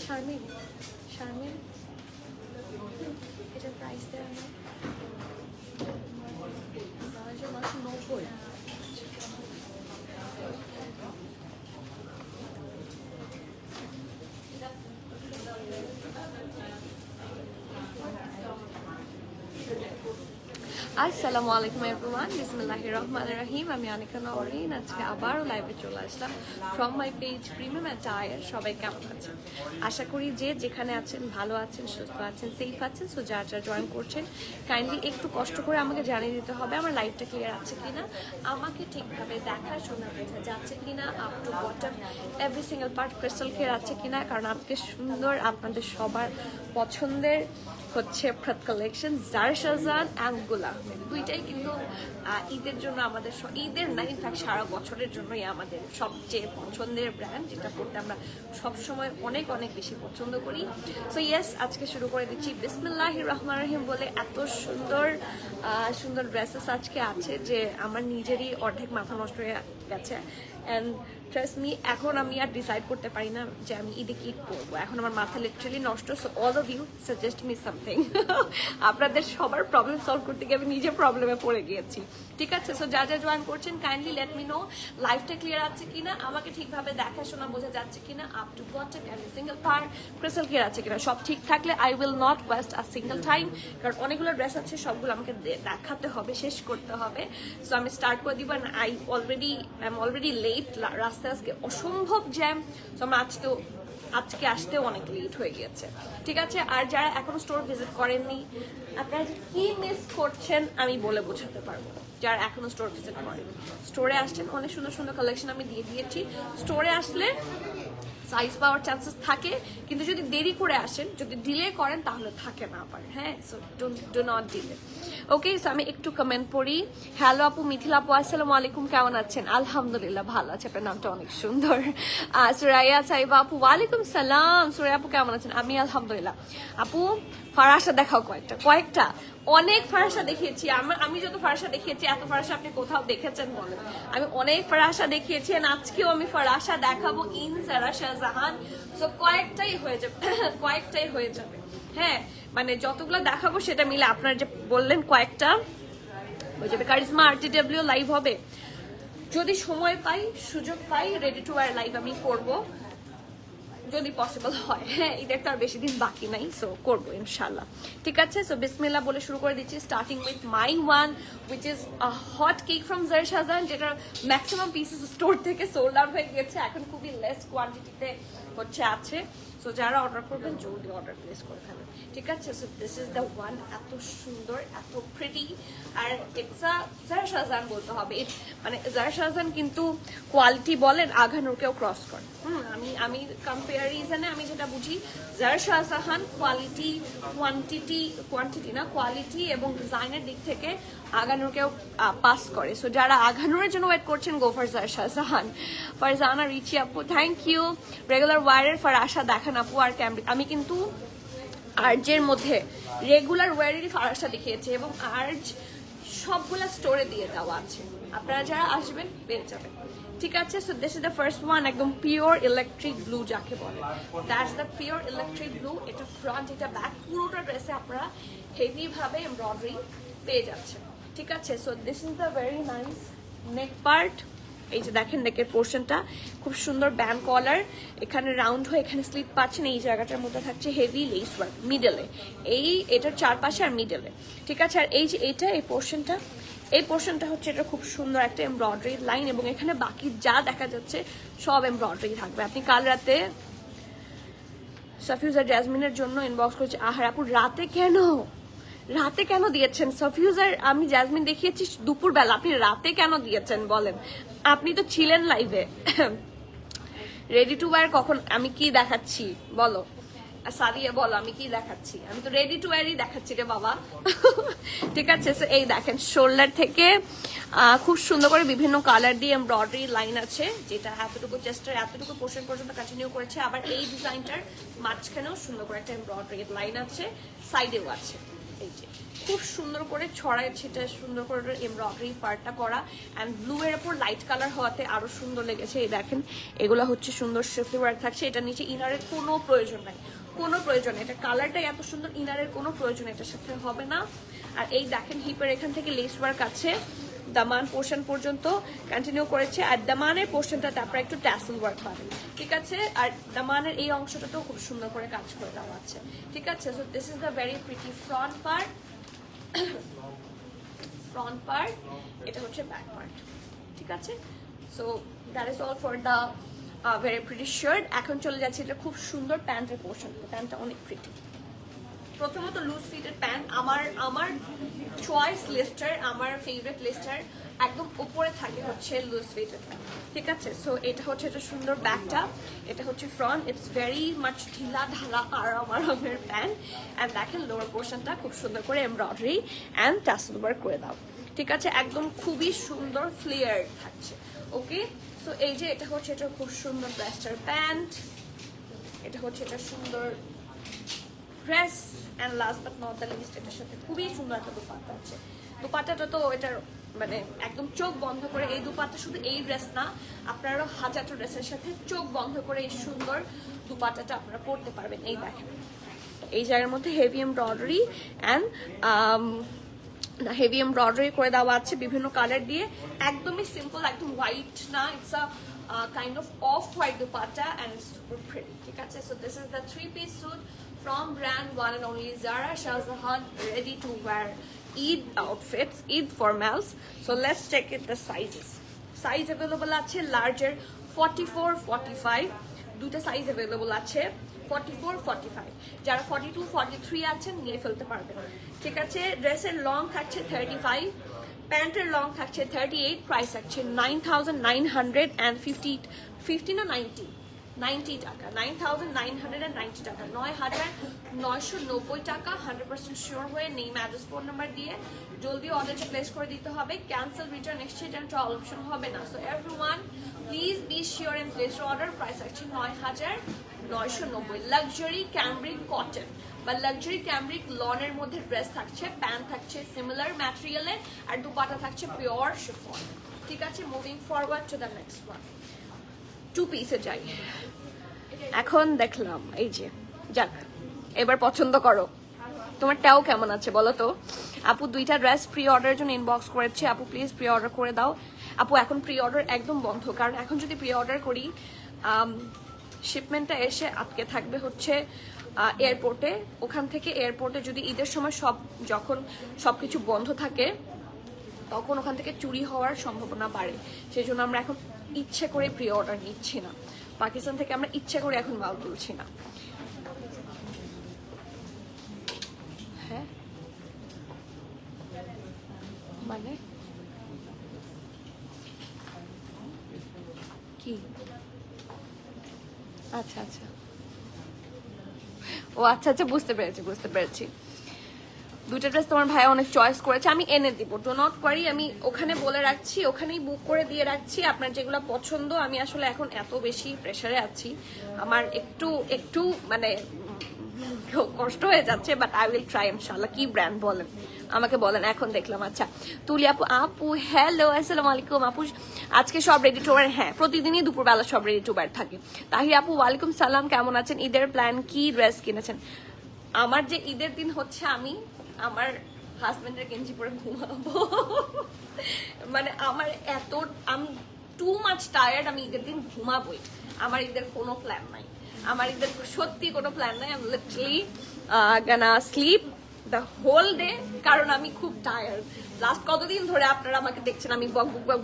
শারমিন, শারমিন, এটার প্রাইস দেওয়া না 990। আসসালামু আলাইকুম এভরিওয়ান, বিসমিল্লাহির রহমানির রহিম। আমি অনিকা নওরিন। আজকে আবারও লাইভে চলে আসলাম from my page premium attire. সবাই কেমন আছেন? আশা করি যে যেখানে আছেন ভালো আছেন, সুস্থ আছেন, সেফ আছেন। সো যারা যারা জয়েন করছেন কাইন্ডলি একটু কষ্ট করে আমাকে জানিয়ে দিতে হবে আমার লাইভটা ক্লিয়ার আছে কিনা, আমাকে ঠিকভাবে দেখা শোনা বোঝা যাচ্ছে কিনা, up to bottom every single part crystal clear আছে কিনা। কারণ আজকে সুন্দর আপনাদের সবার পছন্দের হচ্ছে ফ্রড কালেকশন জারা শাহজাহান অ্যাঙ্গুলা, দুইটাই কিন্তু ঈদের জন্য আমাদের ঈদের না, ইনফ্যাক্ট সারা বছরের জন্যই আমাদের সবচেয়ে পছন্দের ব্র্যান্ড, যেটা করতে আমরা সবসময় অনেক অনেক বেশি পছন্দ করি। সো ইয়েস, আজকে শুরু করে দিচ্ছি বিসমিল্লাহির রহমানির রহিম বলে। এত সুন্দর সুন্দর ড্রেসেস আজকে আছে যে আমার নিজেরই অর্ধেক মাথা নষ্ট হয়ে গেছে। অ্যান্ড ট্রাস্ট মি, এখন আমি আর ডিসাইড করতে পারি না যে আমি ঈদে কি করবো। এখন আমার মাথা লিটারালি নষ্ট। So all of you suggest me something. আপনাদের সবার প্রবলেম সলভ করতে গিয়ে আমি নিজে প্রবলেমে পড়ে গিয়েছি, ঠিক আছে? সো যা যা জয়েন করছেন কাইন্ডলি লেট মি নো লাইফটা ক্লিয়ার আছে কিনা, আমাকে ঠিকভাবে দেখাশোনা বোঝা যাচ্ছে কিনা, up to bottom every single part crystal clear আছে কিনা। সব ঠিক থাকলে I will not waste a single time, কারণ অনেকগুলো ড্রেস আছে, সবগুলো আমাকে দেখাতে হবে, শেষ করতে হবে। সো আমি স্টার্ট করে দিব। I am already late. রাস্তায় আজকে অসম্ভব জ্যাম। সো আমরা আজকে আসতেও অনেক লেট হয়ে গিয়েছে, ঠিক আছে? আর যারা এখনো স্টোর ভিজিট করেননি, আপনারা যে কি মিস করছেন আমি বলে বোঝাতে পারবো না। যারা এখনো স্টোর ভিজিট করেন, স্টোরে আসছেন, অনেক সুন্দর সুন্দর কালেকশন আমি দিয়ে দিয়েছি। স্টোরে আসলে সাইজ পাওয়ার চান্সেস থাকে, কিন্তু যদি দেরি করে আসেন, যদি ডিলে করেন তাহলে থাকে না আবার। হ্যাঁ, so do not delay. Okay, so আমি একটু কমেন্ট পড়ি। হ্যালো আপু, মিথিলা আপু, আসসালামু আলাইকুম, কেমন আছেন? আলহামদুলিল্লাহ ভালো আছে, আপনার নামটা অনেক সুন্দর। সুরাইয়া সাইবা আপু, ওয়ালাইকুম সালাম। সুরাইয়া আপু কেমন আছেন? আমি আলহামদুলিল্লাহ। আপু ফারাসা দেখাও কয়েকটা অনেক ফারাসা দেখিয়েছি। আমি যত ফারাসা দেখিয়েছি এত ফারাসা আপনি কোথাও দেখেছেন বলেন? আমি অনেক ফারাসা দেখিয়েছি, আজকেও আমি ফারাসা দেখাবো ইন জারা শাহজাহান। সো কয়েকটাই হয়ে যাবে। হ্যাঁ, মানে যতগুলো দেখাবো সেটা মিলে আপনার যে বললেন কয়েকটা হয়ে যাবে। কারিজমা RTW লাইভ হবে, যদি সময় পাই, সুযোগ পাই, রেডি টু ওয়্যার লাইভ আমি করবো যদি পসিবল হয়। হ্যাঁ, ঈদের তো আর বেশি দিন বাকি নাই, সো করবো ইনশাল্লাহ, ঠিক আছে? সো বিসমিল্লাহ বলে শুরু করে দিচ্ছি, starting with my one which is hot cake from Zara Shahjahan, যেটা ম্যাক্সিমাম পিসেস স্টোর থেকে সোল্ড আউট হয়ে গেছে, এখন খুবই লেস কোয়ান্টিটিতে আছে। সো যারা অর্ডার করবেন জলদি অর্ডার প্লেস করে ফেলেন, ঠিক আছে? So this is the one. এত সুন্দর, এত প্রিটি, আর ইটস আ জারা শাহজাহান বলতে হবে। মানে জারা শাহজাহান কিন্তু কোয়ালিটি বলেন আঘানুরকেও ক্রস করে। আমি কম্পারিজনে আমি যেটা বুঝি, জারা শাহজাহান কোয়ালিটি এবং ডিজাইনের দিক থেকে আঘানুরকেও পাস করে। সো যারা আঘানুরের জন্য ওয়েট করছেন, গো ফর জারা শাহজাহান। ফারজানা রিচি আপু, থ্যাংক ইউ। রেগুলার ওয়ারের ফারাসা দেখান আপু। আর আমি কিন্তু আর্জের মধ্যে রেগুলার ওয়ারেরই ফারাসা দেখিয়েছি, এবং আর্জ সবগুলা স্টোরে দিয়ে দেওয়া আছে, আপনারা যারা আসবেন পেয়ে যাবেন, ঠিক আছে? So this is the first one, একদম পিওর ইলেকট্রিক ব্লু যাকে বলে, that's the pure electric blue. এটা ফ্রন্ট, এটা ব্যাক, পুরোটা ড্রেসে আপনারা হেভি ভাবে এমব্রয়ডারি পেয়ে যাচ্ছেন, ঠিক আছে? So this is the very nice neck part. এই যে দেখেন নেকের পোর্শনটা খুব সুন্দর ব্যান্ড কলার, এখানে রাউন্ড হয়ে এখানে স্লিপ পাচ্ছেন। এই জায়গাটার মধ্যে থাকছে হেভি লেস ওয়ার্ক মিডলে, এটার চারপাশে আর মিডলে, ঠিক আছে। আর এই যে এই পোর্শনটা হচ্ছে এটা খুব সুন্দর একটা এমব্রয়ডারি লাইন, এবং এখানে বাকি যা দেখা যাচ্ছে সব এমব্রয়ডারি থাকবে। আপনি কাল রাতে সাফিউজার জ্যাসমিনের জন্য ইনবক্স করেছি, আহার আপু রাতে কেন দিয়েছেন সাফিউজার? আমি জ্যাসমিন দেখিয়েছি দুপুরবেলা, আপনি রাতে কেন দিয়েছেন বলেন? আপনি তো ছিলেন লাইভে। রেডি টু ওয়্যার কখন আমি কি দেখাচ্ছি বলো? সাদিয়া বলো আমি কি দেখাচ্ছি? আমি তো রেডি টু ওয়্যারই দেখাচ্ছি রে বাবা। ঠিক আছে, এই দেখেন শোল্ডার থেকে খুব সুন্দর করে বিভিন্ন কালার দিয়ে এমব্রয়ডারি লাইন আছে, যেটা এতটুকু চেস্টের এতটুকু পোর্শন পর্যন্ত কন্টিনিউ করেছে। আবার এই ডিজাইনটার মাঝখানেও সুন্দর করে একটা এমব্রয়ডারি লাইন আছে, সাইডেও আছে। এই যে খুব সুন্দর করে ছড়ায় ছিটা সুন্দর করে এমব্রয়ডারি পার্টটা করা, অ্যান্ড ব্লু এর উপর লাইট কালার হওয়াতে আরো সুন্দর লেগেছে। এই দেখেন এগুলো হচ্ছে সুন্দর শিফলি ওয়ার্ক থাকছে। এটা নিচে ইনারের কোনো প্রয়োজন নাই, কোনো প্রয়োজন, এটা কালারটাই এত সুন্দর, ইনারের কোনো প্রয়োজন এটার সাথে হবে না। আর এই দেখেন হিপের এখান থেকে লেস ওয়ার্ক আছে, দামান পোর্শন পর্যন্ত কন্টিনিউ করেছে। আর দামানের পোর্শনটাতে আপনারা একটু ট্যাসেল ওয়ার্ক পাবেন, ঠিক আছে। আর দামানের এই অংশটাতেও খুব সুন্দর করে কাজ করে দেওয়া আছে, ঠিক আছে। So this is the very pretty front part, এটা হচ্ছে ব্যাক পার্ট, ঠিক আছে। So that is all for the very pretty shirt. এখন চলে যাচ্ছে এটা খুব সুন্দর প্যান্টের পোর্শন, প্যান্টটা অনেক প্রিটি। প্রথমত লুজ ফিটের প্যান্ট, আমার চয়েস লিস্টার, আমার ফেভারিট লিস্টার একদম উপরে থাকে হচ্ছে লুজ ফিটের প্যান্ট, ঠিক আছে। সো এটা হচ্ছে একটা সুন্দর ব্যাকটা, এটা হচ্ছে ফ্রন্ট, ইটস ভেরি মাচ ঢিলা ঢালা আরামের প্যান্ট। অ্যান্ড দেখেন লোয়ার পোর্শনটা খুব সুন্দর করে এমব্রয়ডারি অ্যান্ড টাসেল ওয়ার্ক করে দাও, ঠিক আছে। একদম খুবই সুন্দর ফ্লেয়ার থাকছে, ওকে। সো এই যে এটা হচ্ছে এটা খুব সুন্দর ব্লাস্টার প্যান্ট, এটা হচ্ছে এটা সুন্দর dress, and last but not the least এটার সাথে খুবই সুন্দর একটা দুপাট্টা আছে। দুপাট্টাটা তো এটার মানে একদম চোখ বন্ধ করে, এই দুপাট্টা শুধু এই ড্রেস না, আপনারা হাজারটা ড্রেসের সাথে চোখ বন্ধ করে এই সুন্দর দুপাট্টাটা আপনারা পরতে পারবেন। এই দেখেন এই জায়গার মধ্যে heavy embroidery and heavy embroidery করে দেওয়া আছে বিভিন্ন কালার দিয়ে, একদমই সিম্পল, একদম হোয়াইট না, it's a kind of off-white dupatta and it's super pretty, ঠিক আছে। So this is the 3-piece suit from brand one and only Zara Shahjahan, ready to wear Eid outfits, Eid formals. So let's check it the sizes. Size available আছে larger 44, 45, দুটো size available আছে 44, 45, যারা 42, 43 আছেন নিয়ে ফেলতে পারবেন, ঠিক আছে। ড্রেসের লং থাকছে 35, প্যান্টের লং থাকছে 38, প্রাইস থাকছে 9,950 না 90 টাকা, 9,990 টাকা, 9,990 টাকা। 100% শিওর হয়ে নেম অ্যাড্রেস ফোন নাম্বার দিয়ে জলদি অর্ডারটা প্লেস করে দিতে হবে। Cancel, return, exchange and trial option হবে না। So everyone please be sure and place order. Price থাকছে 9,990। লাক্সারি ক্যামব্রিক কটন বা লাক্সারি ক্যামব্রিক লনের মধ্যে ড্রেস থাকছে, প্যান্ট থাকছে সিমিলার ম্যাটেরিয়ালের, আর দুপাটা থাকছে পিওর শিফন, ঠিক আছে। Moving forward to the next one, 2 পিসে যাই। এখন দেখলাম এই যে, যাক এবার পছন্দ করো, তোমার টাও কেমন আছে বলো তো। আপু 2টা ড্রেস প্রি অর্ডারের জন্য ইনবক্স করেছে, আপু প্লিজ প্রি অর্ডার করে দাও। আপু এখন প্রি অর্ডার একদম বন্ধ, কারণ এখন যদি প্রি অর্ডার করি শিপমেন্টটা এসে আটকে থাকবে হচ্ছে এয়ারপোর্টে। ওখান থেকে এয়ারপোর্টে যদি ঈদের সময় যখন সবকিছু বন্ধ থাকে তখন ওখান থেকে চুরি হওয়ার সম্ভাবনা বাড়ে। সেই জন্য আমরা এখন ইচ্ছে করে প্রি অর্ডার নিচ্ছি না, পাকিস্তান থেকে আমরা ইচ্ছে করে এখন মাল তুলছি না। হ্যাঁ মানে কি? আচ্ছা আচ্ছা, ও আচ্ছা আচ্ছা, বুঝতে পেরেছি। 2টা ড্রেস তোমার ভাই অনেক চয়েস করেছে, আমি এনে দিব, ডো নট ওয়ারি। আমি ওখানে বলে রাখছি, ওখানেই বুক করে দিয়ে রাখছি। আপনার যেগুলো পছন্দ, আমি আসলে এখন এত বেশি প্রেসারে আছি, আমার একটু মানে কষ্ট হয়ে যাচ্ছে, বাট আই উইল ট্রাই ইনশাআল্লাহ। কি ব্র্যান্ড বলেন আমাকে বলেন। এখন দেখলাম, আচ্ছা তুলি আপু হ্যালো, আসসালামু আলাইকুম আপু, আজকে সব রেডি টু ওয়্যার? হ্যাঁ, প্রতিদিনই দুপুরবেলা সব রেডি টু ওয়্যার থাকে। তাহির আপু ওয়ালাইকুম সালাম, কেমন আছেন? ঈদের প্ল্যান কি? ড্রেস কিনেছেন? আমার যে ঈদের দিন হচ্ছে আমি আমার হাজবেন্ডের গেঞ্জি পরে ঘুমাবো। মানে আমার আমি টু মাচ টায়ার্ড, আমি ঈদের দিন ঘুমাবোই, আমার ঈদের কোনো প্ল্যান নাই, আমার ঈদের সত্যি কোনো প্ল্যান নাই। আমি literally gonna sleep the whole day, কারণ আমি খুব টায়ার্ড। লাস্ট কতদিন ধরে আপনারা আমাকে দেখছেন আমি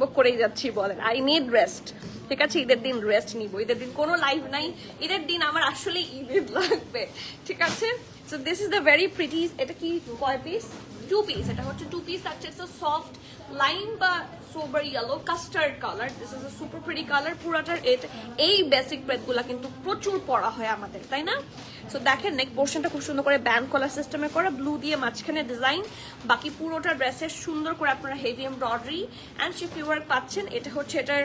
বক করেই যাচ্ছি, বলেন আই নিড রেস্ট। ঠিক আছে, ঈদের দিন রেস্ট নিব, ঈদের দিন কোনো লাইভ নাই, ঈদের দিন আমার আসলে ঈদ লাগবে। ঠিক আছে, so this is the very pretty. এটা কি কয় পিস? 2 পিস। এটা হচ্ছে 2 পিস থাকছে, সফট লাইম বা sober yellow custard colour. This is a super pretty colour. পুরাটার এই বেসিক প্রেদগুলা কিন্তু প্রচুর পরা হয় আমাদের, তাই না? সো দেখেন নেক পোর্শনটা খুব সুন্দর করে ব্যান্ড কলার সিস্টেমে করা, ব্লু দিয়ে মাঝখানে ডিজাইন, বাকি পুরোটা ড্রেসের সুন্দর করে আপনারা হেভি এমব্রয়ডারি অ্যান্ড শিফি ওয়ার্ক পাচ্ছেন। এটা হচ্ছে এটার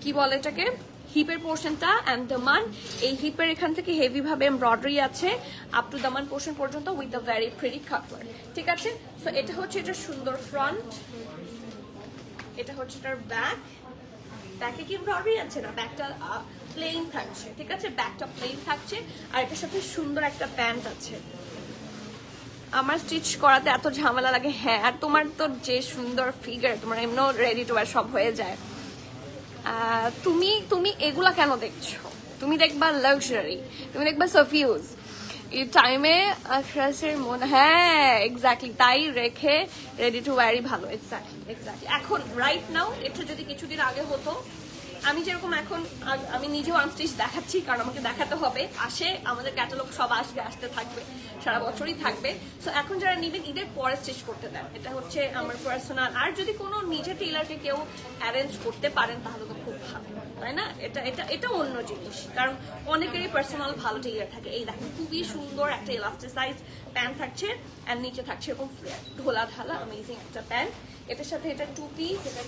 কি বলে এটাকে, হিপের পোর্শনটা অ্যান্ড দামান। এই হিপের এখান থেকে হেভি ভাবে এমব্রয়ডারি আছে আপ টু দামান পোর্শন পর্যন্ত with the very pretty cutwork. ঠিক আছে, সো এটা হচ্ছে এটার সুন্দর ফ্রন্ট, এটা হচ্ছে এটার ব্যাক। ব্যাকে কি এমব্রয়ডারি আছে না, ব্যাকটা প্লেন থাকছে। ঠিক আছে, ব্যাকটা প্লেন থাকছে আর এটার সাথে সুন্দর একটা প্যান্ট আছে। আমার স্টিচ করাতে এত ঝামেলা লাগে। হ্যাঁ, আর তোমার তো যে সুন্দর ফিগার, তোমার এমনও রেডি টু ওয়্যার সব হয়ে যায়। তুমি এগুলা কেন দেখছো? তুমি দেখবা লাক্সারি, তুমি দেখবা সফিউজ। এই টাইমে আখরাসের মন, হ্যাঁ এক্স্যাক্টলি তাই রেখে রেডি টু ওয়্যারই ভালো। এক্স্যাক্টলি এখন রাইট নাও, এটা যদি কিছুদিন আগে হতো, আমি যেরকম এখন আমি নিজেও আনস্টিচ দেখাচ্ছি কারণ আমাকে দেখাতে হবে, আসে আমাদের ক্যাটালগ সব আসতে থাকবে, সারা বছরই থাকবে। সো এখন যারা নিবেন ঈদের পরে স্টিচ করতে দেন, এটা হচ্ছে আমার পার্সোনাল। আর যদি কোনো নিজে টেইলারকে কেউ অ্যারেঞ্জ করতে পারেন তাহলে তো খুব ভালো, তাই না? এটা অন্য জিনিস, কারণ অনেকেরই পার্সোনাল ভালো টেইলার থাকে। এই দেখেন খুবই সুন্দর একটা ইলাস্টিসাইজ প্যান্ট থাকছে আর নিচে থাকছে এরকম ফ্লেয়ার ঢোলা ঢালা অ্যামেজিং একটা প্যান্ট। এটার সাথে এটা 2 পিস, এটা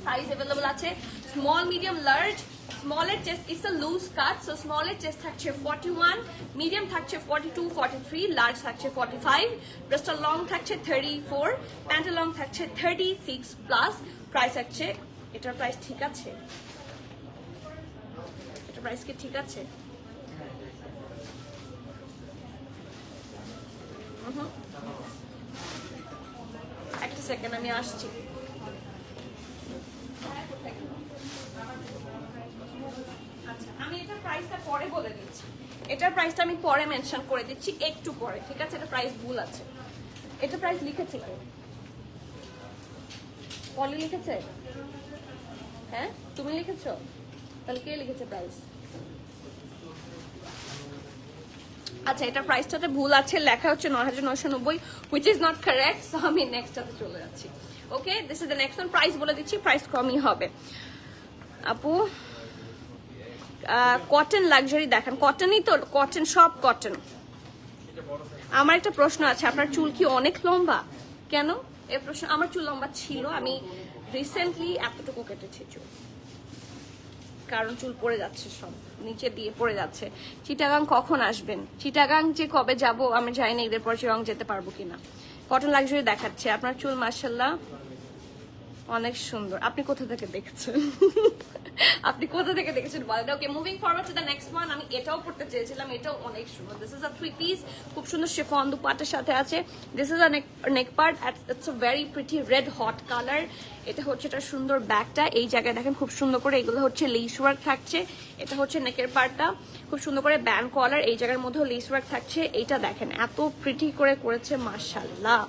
সাইজ अवेलेबल আছে স্মল মিডিয়াম লার্জ। স্মলের chest it's a loose cut, so স্মলের চেস্ট থাকছে 41, মিডিয়াম থাকছে 42, 43, লার্জ থাকছে 45, ব্রেস্টার লং থাকছে 34, প্যান্টের লং থাকছে 36 প্লাস। প্রাইস থাকছে, এটার প্রাইস ঠিক আছে? এটার প্রাইস কি ঠিক আছে? একটা সেকেন্ড আমি আসছি। আমি এটার প্রাইসটা পরে বলে দিচ্ছি, এটার প্রাইসটা আমি পরে মেনশন করে দিচ্ছি একটু পরে। ঠিক আছে, এটা প্রাইস ভুল আছে। এটা প্রাইস লিখেছে কে? পলি লিখেছে? হ্যাঁ তুমি লিখেছো? তাহলে কে লিখেছে প্রাইস? আচ্ছা, এটা প্রাইসটাতে ভুল আছে, লেখা হচ্ছে ৯৯৯০, which is not correct. So আমি নেক্সটটাতে চলে যাচ্ছি। Okay, this is the next one. Price বলে দিচ্ছি, প্রাইস কমই হবে। আপু কটন লাক্সারি দেখান। কটনই তো, কটন সব কটন। আমার একটা প্রশ্ন আছে, আপনার চুল কি অনেক লম্বা? কেন এই প্রশ্ন? আমার চুল লম্বা ছিল, আমি রিসেন্টলি এতটুকু কেটেছি চুল, কারণ চুল পড়ে যাচ্ছে, সব নিচে দিয়ে পড়ে যাচ্ছে। চিটাগাং কখন আসবেন? চিটাগাং যে কবে যাব আমি জানি না, ঈদের পর চিটাগাং যেতে পারবো কিনা। কটন লাক্সারি দেখাচ্ছে, আপনার চুল মাশাআল্লাহ অনেক সুন্দর। আপনি কোথা থেকে দেখছেন? আপনি কোথা থেকে দেখেছেন বলেন। Okay, moving forward to the next one. আমি এটাও পড়তে চেয়েছিলাম, এটাও অনেক সুন্দর। দিস ইজ আ 3 পিস, খুব সুন্দর শিফন দুপাট্টার সাথে আছে। This is a neck part, it's a very pretty red hot colour. এটা হচ্ছে এটা সুন্দর ব্যাকটা, এই জায়গায় দেখেন খুব সুন্দর করে এগুলো হচ্ছে লেস ওয়ার্ক থাকছে। এটা হচ্ছে নেকের পার্টটা, খুব সুন্দর করে ব্যান্ড কলার, এই জায়গার মধ্যেও লেস ওয়ার্ক থাকছে। এইটা দেখেন এত প্রিটি করে করেছে, মাশাআল্লাহ,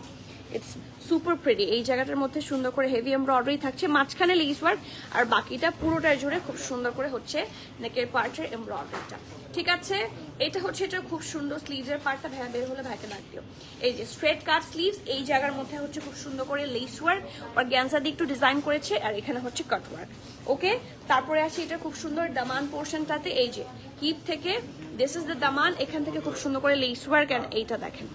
ইটস সুপার প্রিটি। এই জায়গাটার মধ্যে সুন্দর করে হেভি এমব্রয়ডারি থাকছে, মাঝখানে লেস ওয়ার্ক, আর বাকিটা পুরোটার জুড়ে খুব সুন্দর করে হচ্ছে নেকের পার্টের এমব্রয়ডারিটা। ঠিক আছে, এটা হচ্ছে এটা খুব সুন্দর স্লিভসের পার্টটা। ভাইয়া বের হলে ভাইকে ডাক দিও। এই যে স্ট্রেট কাট স্লিভস, এই জায়গার মধ্যে হচ্ছে খুব সুন্দর করে লেস ওয়ার্ক আর গ্যান্সা দিয়ে একটু ডিজাইন করেছে, আর এখানে হচ্ছে কাট ওয়ার্ক। ওকে, তারপরে আসি এটা খুব সুন্দর দামান পোর্শনটাতে, এই যে হিপ থেকে দিস ইজ দ্য দামান, এখান থেকে খুব সুন্দর করে লেস ওয়ার্ক, এন্ড এইটা দেখেন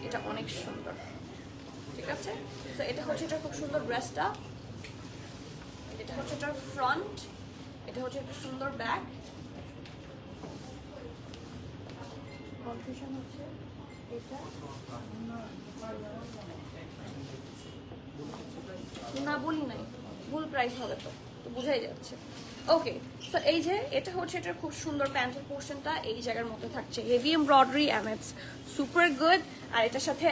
এটা অনেক সুন্দর। ঠিক আছে, তো এটা হচ্ছে এটা খুব সুন্দর ড্রেসটা, এটা হচ্ছে এটার ফ্রন্ট, এটা হচ্ছে একটা সুন্দর ব্যাক। কনফিউশন হচ্ছে এটা না, বলি নাই, ভুল প্রাইস হবে তো বুঝাই যাচ্ছে। ওকে, তো এই যে এটা হচ্ছে এটার খুব সুন্দর প্যান্টের পোর্শনটা, এই জায়গার মধ্যে থাকছে heavy embroidery and it's super good. আর এটার সাথে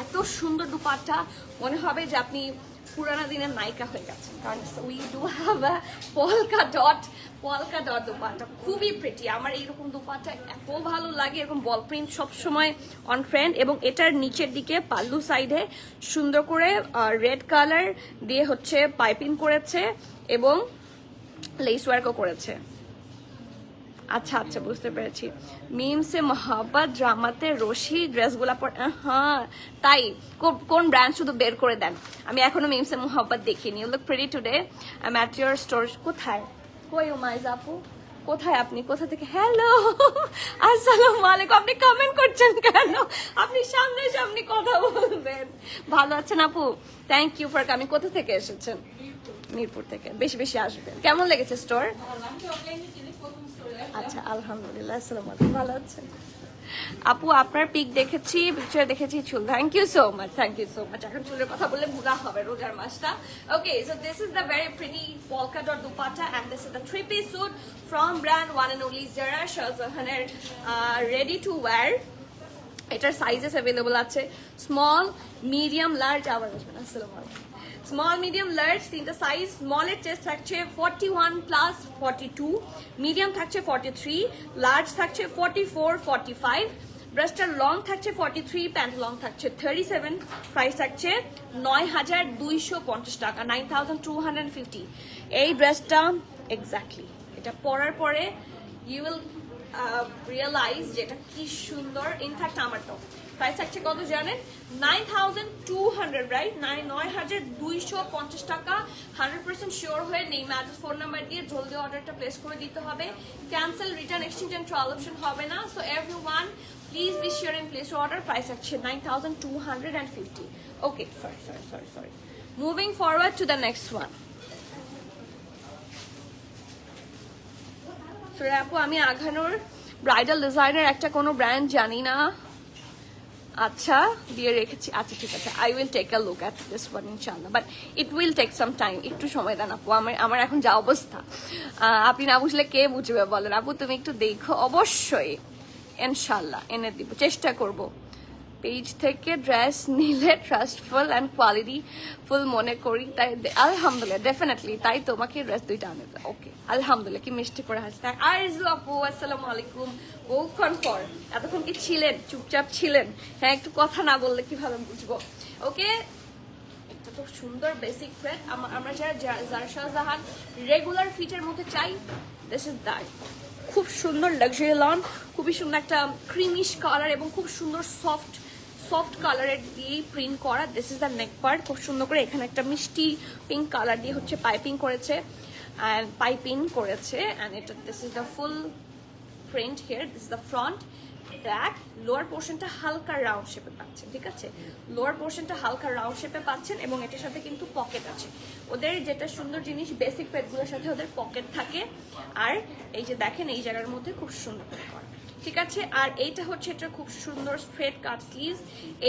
এত সুন্দর দুপাট্টা, মনে হবে যে আপনি পুরানা দিনের নায়িকা হয়ে গেছেন, কারণ we do have a polka dot dupatta, খুবই প্রিটি। আমার এইরকম দুপাট্টা এত ভালো লাগে, এরকম বল প্রিন্ট সবসময় অন ট্রেন্ড। এবং এটার নিচের দিকে পাল্লু সাইডে সুন্দর করে রেড কালার দিয়ে হচ্ছে পাইপিং করেছে এবং লেস ওয়ার্কও করেছে। আচ্ছা আচ্ছা, বুঝতে পেরেছি। মিমসে মোহাব্বত ড্রামাতে রশি ড্রেসগুলা পর, হ্যাঁ তাই কোন ব্র্যান্ড শুধু বের করে দেন, আমি এখনো মিমসে মোহাব্বত দেখিনি। You look pretty today, I am at your store. কোথায়, কই উমাইজ আপু, কোথায় আপনি, কোথা থেকে? হ্যালো, আসসালামু আলাইকুম। আপনি কমেন্ট করছেন কেন? আপনি সামনে সামনে কথা বলবেন। ভালো আছেন আপু? Thank you for coming. কোথা থেকে এসেছেন? মিরপুর থেকে। বেশি বেশি আসবেন। কেমন লেগেছে স্টোর? আচ্ছা আলহামদুলিল্লাহ। আসসালামু আলাইকুম, ভালো আছেন আপু? আপনার পিক দেখেছি, পিকচার দেখেছি, চুল। Thank you so much, thank you so much. এখন চুলের কথা বললে ভুলা হবে রোজার মাসটা। Okay, so this is the very pretty polka dot dupatta and this is the three-piece suit from brand one and only Zara Shahjahaner, ready to wear. এটার sizes available আছে, স্মল, মিডিয়াম, লার্জ। আবার আসবেন। আসসালামু আলাইকুম। Small, medium, large তিনটা size. স্মলের chest থাকছে 41 plus 42, medium থাকছে 43, large থাকছে 44, 45। ব্রেস্টার লং থাকছে 43, প্যান্ট লং থাকছে 37। প্রাইস থাকছে 9,250 টাকা, 9,250। এই ড্রেসটা এক্স্যাক্টলি এটা পরার পরে ইউ উইল রিয়েলাইজ যেটা কি সুন্দর। ইনফ্যাক্ট আমার তো প্রাইস থাকছে কত জানেন? 9,200, রাইট? 9,250 টাকা। 100% শিওর হয়ে নেই ম্যাড্রেস ফোন নাম্বার দিয়ে জলদি অর্ডারটা প্লেস করে দিতে হবে। Cancel, return, exchange and trial option হবে না। So everyone please be sure and place order. Price থাকছে 9,250। Okay, sorry. Moving forward to the next one. আপু আমি আঘানোর ব্রাইডাল ডিজাইনার একটা কোনো ব্র্যান্ড জানি না। আচ্ছা দিয়ে রেখেছি। আচ্ছা ঠিক আছে, I will take a look at this one ইনশাআল্লাহ, but it will take some time. একটু সময় দেন আপু, আমার এখন যা অবস্থা, আপনি না বুঝলে কে বুঝবে বলেন। আপু তুমি একটু দেখো, অবশ্যই ইনশাআল্লাহ এনে দিব, চেষ্টা করব। পেজ থেকে ড্রেস নিলে ট্রাস্টফুল অ্যান্ড কোয়ালিটি ফুল মনে করি, তাই আলহামদুলিল্লাহ ডেফিনেটলি তাই তোমাকে ড্রেস দুইটা আনে। ওকে আলহামদুলিল্লাহ, কি মিষ্টি করে হাসতে। আর আপু আসসালামু আলাইকুম, বহুক্ষণ পর। এতক্ষণ কি ছিলেন, চুপচাপ ছিলেন? হ্যাঁ, একটু কথা না বললে কিভাবে বুঝবো। ওকে, একটা তো সুন্দর বেসিক ফ্রেড আমরা যারা জারা শাহজাহান রেগুলার ফিটের মধ্যে চাই, দিস ইজ দ্যাট। খুব সুন্দর লাক্সারি লন, খুবই সুন্দর একটা ক্রিমিশ কালার এবং খুব সুন্দর সফট কালারের দিয়ে প্রিন্ট করা। This is the neck part, খুব সুন্দর করে এখানে একটা মিষ্টি পিঙ্ক কালার দিয়ে হচ্ছে পাইপিং করেছে অ্যান্ড এটা this is the full print here. This is the front, back. Lower পোর্শনটা হালকা রাউন্ড শেপে পাচ্ছেন, ঠিক আছে? লোয়ার পোর্শনটা হালকা রাউন্ড শেপে পাচ্ছেন এবং এটার সাথে কিন্তু পকেট আছে। ওদের যেটা সুন্দর জিনিস, বেসিক প্যাডগুলোর সাথে ওদের পকেট থাকে। আর এই যে দেখেন এই জায়গার মধ্যে খুব সুন্দর করে করা, ঠিক আছে? আর এইটা হচ্ছে এটা খুব সুন্দর স্ট্রেট কাট স্লিভস,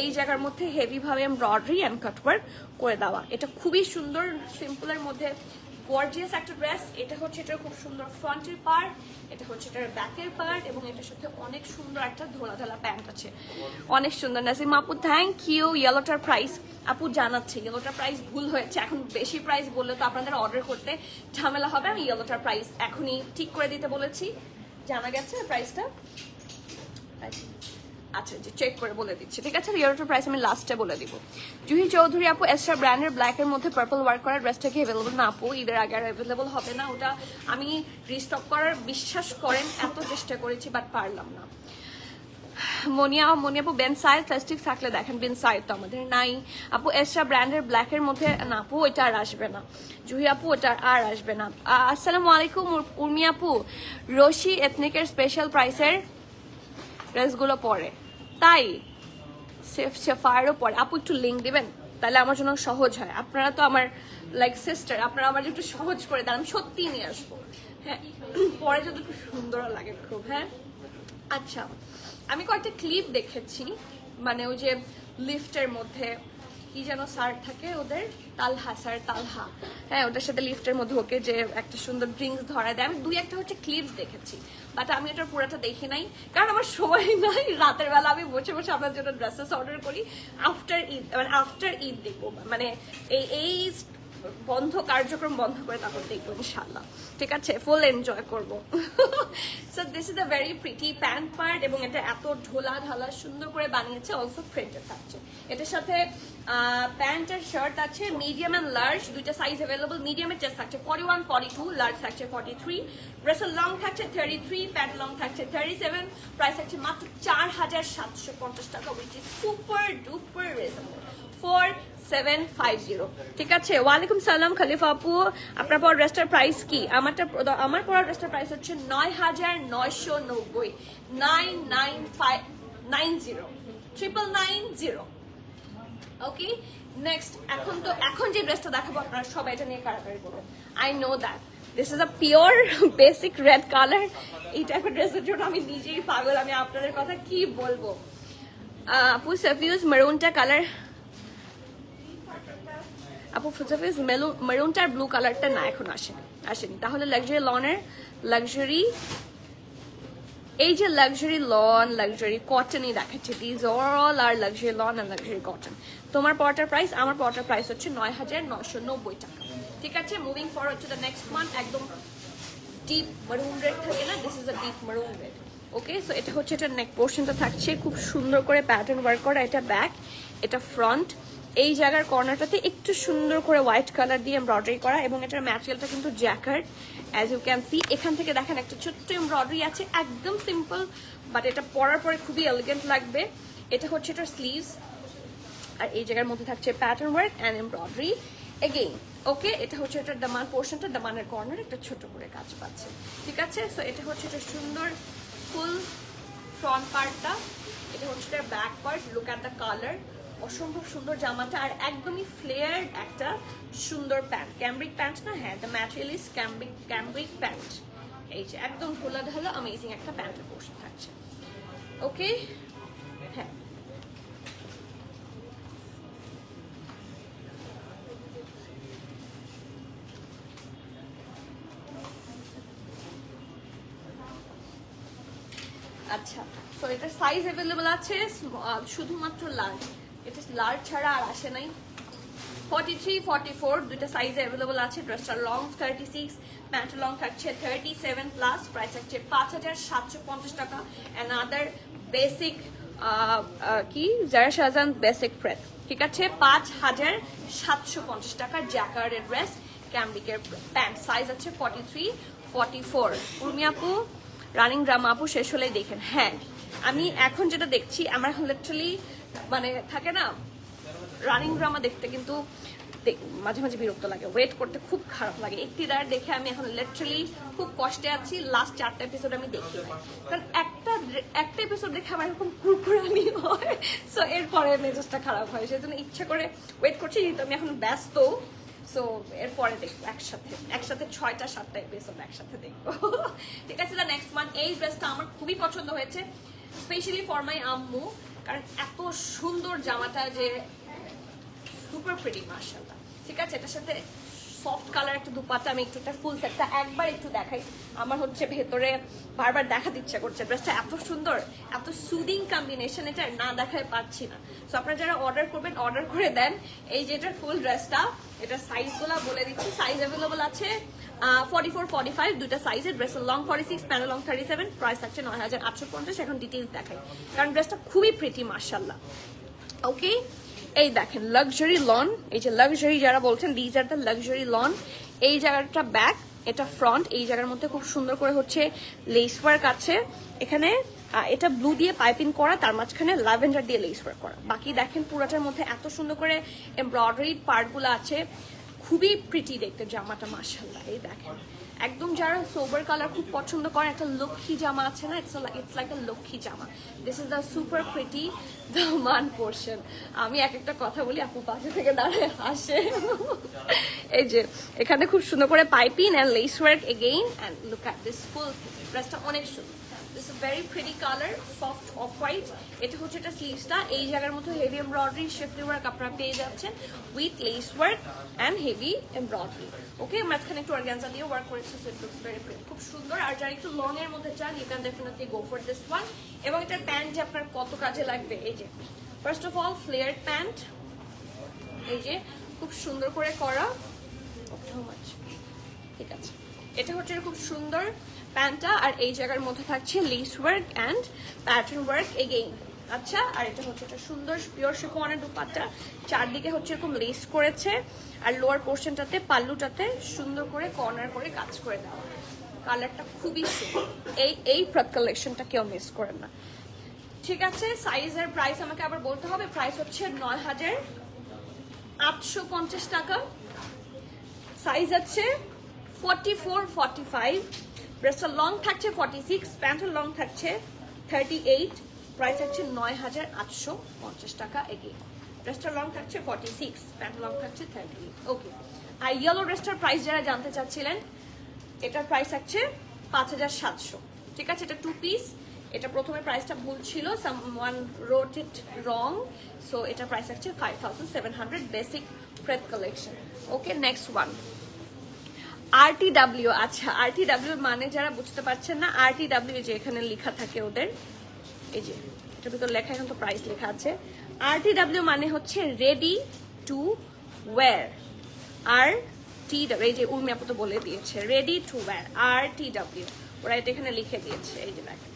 এই জায়গার মধ্যে হেভি ভাবে এমব্রয়ডারি অ্যান্ড কাটওয়ার্ক করে দেওয়া। এটা খুবই সুন্দর, সিম্পলের মধ্যে গর্জিয়াস একটা ড্রেস। এটা হচ্ছে এটার খুব সুন্দর ফ্রন্টের পার্ট, এটা হচ্ছে এটার ব্যাকের পার্ট এবং এটার সাথে অনেক সুন্দর একটা ধোলা প্যান্ট আছে, অনেক সুন্দর। নাসিম আপু থ্যাংক ইউ। ইয়েলোটার প্রাইস আপু জানাচ্ছে, ইয়েলোটার প্রাইস ভুল হয়েছে। এখন বেশি প্রাইস বললে তো আপনাদের অর্ডার করতে ঝামেলা হবে। আমি ইয়েলোটার প্রাইস এখনই ঠিক করে দিতে বলেছি। জানা গেছে প্রাইসটা? আচ্ছা যে চেক করে বলে দিচ্ছি, ঠিক আছে? ইয়েলোটার প্রাইস আমি লাস্টে বলে দিব। জুহি চৌধুরী আপু, এক্সট্রা ব্র্যান্ডের ব্ল্যাকের মধ্যে পার্পল ওয়ার্ক করার ড্রেসটা কি অ্যাভেলেবল? না আপু, ঈদের আগে আর অ্যাভেলেবল হবে না। ওটা আমি রিস্টক করার, বিশ্বাস করেন এত চেষ্টা করেছি বাট পারলাম না। মনিয়া আপু, বেন সাইজ ফেস্টিভ থাকলে দেখেন। বেন সাইজ তো আমাদের নাই আপু। এক্সট্রা ব্র্যান্ডের ব্ল্যাকের মধ্যে না আপু, ওইটা আর আসবে না। জুহি আপু ওটা আর আসবে না। আসসালামু আলাইকুম উর্মি আপু, রশি এথনিকের স্পেশাল প্রাইসের ড্রেসগুলো পরে, তাই সেফায়ারও পরে। আপু একটু লিঙ্ক দিবেন, তাহলে আমার জন্য সহজ হয়। আপনারা তো আমার লাইক সিস্টার, আপনারা আমার একটু সহজ করে দেন, আমি সত্যিই নিয়ে আসবো। হ্যাঁ, পরে যদি একটু সুন্দর লাগে খুব। হ্যাঁ আচ্ছা, আমি কয়েকটা ক্লিপ দেখেছি, মানে ওই যে লিফটের মধ্যে কি যেন স্যার থাকে ওদের, তালহা স্যার, তালহা, হ্যাঁ ওটার সাথে লিফটের মধ্যে ওকে যে একটা সুন্দর ড্রিঙ্কস ধরা দেয়। আমি দুই একটা হচ্ছে ক্লিপস দেখেছি, বাট আমি ওটার পুরোটা দেখি নাই, কারণ আমার সময় নাই। রাতের বেলা আমি বসে বসে আপনার জন্য ড্রেসেস অর্ডার করি, আফটার ঈদ, মানে আফটার ঈদ দেখবো, মানে এই বন্ধ কার্যক্রম বন্ধ করে তারপর দেখবো ইনশাল্লাহ, ঠিক আছে, ফুল এনজয় করবো। So this is a very pretty pant part, এবং এটা এত ঢোলা ঢালা সুন্দর করে বানিয়েছে, অলসো প্রিন্টেড থাকছে। এটার সাথে প্যান্ট আর শার্ট আছে, মিডিয়াম এন্ড লার্জ দুইটা সাইজ অ্যাভেলেবল। মিডিয়ামের চেস্ট থাকছে 41, 42, লার্জ থাকছে 43, ড্রেসের লং থাকছে 33, প্যান্ট লং থাকছে 37, প্রাইস থাকছে মাত্র 4750 টাকা, which is super duper reasonable, 4750। ঠিক আছে, ওয়ালাইকুম সালাম খলিফা আপু, আপনার পর ড্রেসটার প্রাইস কি? আমার পর ড্রেসটার প্রাইস হচ্ছে 9990, 99590, 990। ওকে, নেক্সট এখন যে ড্রেসটা দেখাবো আপনারা সবাই এটা নিয়ে কারাকারি করবেন। I know that this is a pure basic red colour. এই টাইপের ড্রেসের জন্য আমি নিজেই পাগল, আমি আপনাদের কথা কি বলবো। আপু সাফিউজ মেরুনটা কালার, আপু সাফিউজ মেরুনটার ব্লু কালারটা না এখন আসেনি। তাহলে লাক্সারি লনের লাক্সারি, এই যে লাক্সারি লন, লাক্সারি কটনই দেখাচ্ছে, these all are luxury lawn আর লাক্সারি কটন। তোমার পরটার প্রাইস, আমার পরটার প্রাইস হচ্ছে 9990 টাকা। ঠিক আছে, moving forward to the next one. একদম ডিপ মারুন রেড থাকে না, দিস ইজ আ ডিপ মারুন রেড। ওকে, সো এটা হচ্ছে, এটা নেক পোর্শনটা থাকছে খুব সুন্দর করে প্যাটার্ন ওয়ার্ক করা, এটা ব্যাক, এটা ফ্রন্ট। এই জায়গার কর্নারটাতে একটু সুন্দর করে হোয়াইট কালার দিয়ে এমব্রয়ডারি করা, এবং এটার ম্যাটেরিয়ালটা কিন্তু jacquard, as you can see. এখান থেকে দেখেন একটা ছোট্ট এমব্রয়ডারি আছে, একদম সিম্পল, বাট এটা পরার পরে খুবই এলিগেন্ট লাগবে। এটা হচ্ছে এটার স্লিভস, আর এই জায়গার মধ্যে থাকছে pattern work and embroidery again. Okay, এটা হচ্ছে এটার দামান পোর্শনটা, দামানের কর্নার একটা ছোট করে কাজ পাচ্ছে। ঠিক আছে, সো এটা হচ্ছে এটা সুন্দর ফুল ফ্রন্ট পার্টটা, এটা হচ্ছে এটার back part. Look at the colour, অসম্ভব সুন্দর জামাটা, আর একদমই ফ্লেয়ার্ড একটা সুন্দর প্যান্ট, ক্যামব্রিক প্যান্ট না, হ্যাঁ the material is cambric pant. এই যে একদম ঢোলা ঢালা অ্যামেজিং একটা প্যান্টের পোর্শন থাকছে। ওকে, হ্যাঁ আচ্ছা, সো এটার সাইজ অ্যাভেলেবল আছে শুধুমাত্র লার্জ, এটা লার্জ ছাড়া আর আসে নাই। 43, 44 দুইটা সাইজ অ্যাভেলেবল আছে। ড্রেসটার লং 36, প্যান্ট লং থাকছে 37 প্লাস, প্রাইস থাকছে 5750 টাকা। অ্যানাদার বেসিক কি জারা শাহজাহান বেসিক প্রেট, ঠিক আছে, 5750 টাকা জ্যাকার্ডের ড্রেস, ক্যামব্রিকের প্যান্ট, সাইজ আছে 43, 44। উর্মি আপু রানিং ড্রামা আপু শেষ হলেই দেখেন। হ্যাঁ, আমি এখন যেটা দেখছি, আমার এখন লিটারালি মানে থাকে না রানিং ড্রামা দেখতে, কিন্তু মাঝে মাঝে বিরক্ত লাগে, ওয়েট করতে খুব খারাপ লাগে। ইকতিদার দেখে আমি এখন লিটারালি খুব কষ্টে আছি, লাস্ট 4টা এপিসোড আমি দেখি, কারণ একটা এপিসোড দেখে আমার এরকম কুরকুরানি হয়, সো এরপরে মেজাজটা খারাপ হয়, সেজন্য ইচ্ছা করে ওয়েট করছি, যেহেতু আমি এখন ব্যস্ত। সো এরপরে দেখবো একসাথে 6টা 7টা এপিসোড একসাথে দেখবো। ঠিক আছে, দ্য নেক্সট ওয়ান। এই ড্রেসটা আমার খুবই পছন্দ হয়েছে, স্পেশালি ফর মাই আম্মু, কারণ এত সুন্দর জামাটা, যে সুপার প্রিটি মাশাআল্লাহ। ঠিক আছে, এটার সাথে সফট কালার একটা দুপাট্টা, আমি একটু একটা ফুল সেটটা একবার একটু দেখাই, আমার হচ্ছে ভেতরে বারবার দেখাতে ইচ্ছা করছে। ড্রেসটা এত সুন্দর, এত সুদিং কম্বিনেশন, এটা না দেখায় পাচ্ছি না। সো আপনারা যারা অর্ডার করবেন, অর্ডার করে দেন। এই যে এটার ফুল ড্রেসটা, এটার সাইজগুলো বলে দিচ্ছি, সাইজ অ্যাভেলেবল আছে 44, 45 দুইটা সাইজের। ড্রেসের লং 46, প্যান্ট লং 37, প্রাইস থাকছে 9850। এখন ডিটেইলস দেখাই, কারণ ড্রেসটা খুবই প্রিটি মাশাআল্লাহ। ওকে, এই দেখেন লাক্সারি লন, এই যে লাক্সারি যারা বলছেন, these are the luxury loan. এই জায়গাটা ব্যাক, এটা ফ্রন্ট। এই জায়গার মধ্যে খুব সুন্দর করে হচ্ছে লেস ওয়ার্ক আছে এখানে, এটা ব্লু দিয়ে পাইপিং করা, তার মাঝখানে ল্যাভেন্ডার দিয়ে লেস ওয়ার্ক করা। বাকি দেখেন পুরোটার মধ্যে এত সুন্দর করে এমব্রয়ডারি পার্টগুলো আছে, খুবই প্রিটি দেখতে জামাটা মাশাআল্লাহ। এই দেখেন, একদম যারা সোবার কালার খুব পছন্দ করে, একটা লক্ষ্মী জামা আছে না, ইটস লাইক আ লক্ষ্মী জামা। This is the super pretty Daman portion. আমি একটা কথা বলি, আপু পাশে থেকে দাঁড়ায় হাসে। এই যে এখানে খুব সুন্দর করে piping and less work again, and look at this full ড্রেসটা অনেক সুন্দর। This is very pretty colour, soft off white. এটা হচ্ছে এটা স্লিভসটা, এই জায়গার মতো হেভি এমব্রয়ডারি শিফলি ওয়ার্ক আপনারা পেয়ে যাচ্ছেন with lace work and heavy embroidery. Okay, মাঝখানে একটু অর্গানজা দিয়ে ওয়ার্ক করেছে, so it looks very pretty, খুব সুন্দর। আর যারা একটু লং এর মধ্যে চান, you can definitely go for this one. এবং এটার প্যান্ট যে আপনার কত কাজে লাগবে, এই যে first of all flared pant, এই যে খুব সুন্দর করে করা, ঠিক আছে। এটা হচ্ছে খুব সুন্দর প্যান্টটা, আর এই জায়গার মধ্যে থাকছে less work and pattern work again. আচ্ছা, আর এটা হচ্ছে একটা সুন্দর পিওর শিফনের দুপাট্টা, চারদিকে হচ্ছে এরকম লেস করেছে, আর লোয়ার পোর্শনটাতে পাল্লুটাতে সুন্দর করে কর্নার করে কাজ করে দেওয়া। কালারটা খুবই সুন্দর, এই কালেকশনটা কেউ মিস করেন না। ঠিক আছে, সাইজের প্রাইস আমাকে আবার বলতে হবে, প্রাইস হচ্ছে 9,850 টাকা। সাইজ আছে 44, 45, ড্রেসটা লং থাকছে 46, প্যান্টের লং থাকছে 38, প্রাইস হচ্ছে 9,850 টাকা। এগেইন ড্রেসটার লং থাকছে 46, প্যান্ট লং থাকছে 38। ওকে, আর ইয়েলো ড্রেসটার প্রাইস যারা জানতে চাচ্ছিলেন, এটার প্রাইস হচ্ছে 5,700। ঠিক আছে, এটা 2 পিস। এটা প্রথমে প্রাইসটা ভুল ছিল, সামওয়ান রোট ইট রং, সো এটা প্রাইস হচ্ছে 5,700, বেসিক প্রেড কালেকশন। ওকে, নেক্সট ওয়ান RTW। আচ্ছা, RTW মানে যারা বুঝতে পারছেন না, RTW যে এখানে লেখা থাকে ওদের, এই যে এটা ভিতর লেখা, এখন তো প্রাইস লেখা আছে। RTW মানে হচ্ছে রেডি টু ওয়্যার। RTW, এই যে উর্মি আপু তো বলে দিয়েছে, রেডি টু ওয়্যার RTW, ওরা এটা এখানে লিখে দিয়েছে, এই যে দেখেন।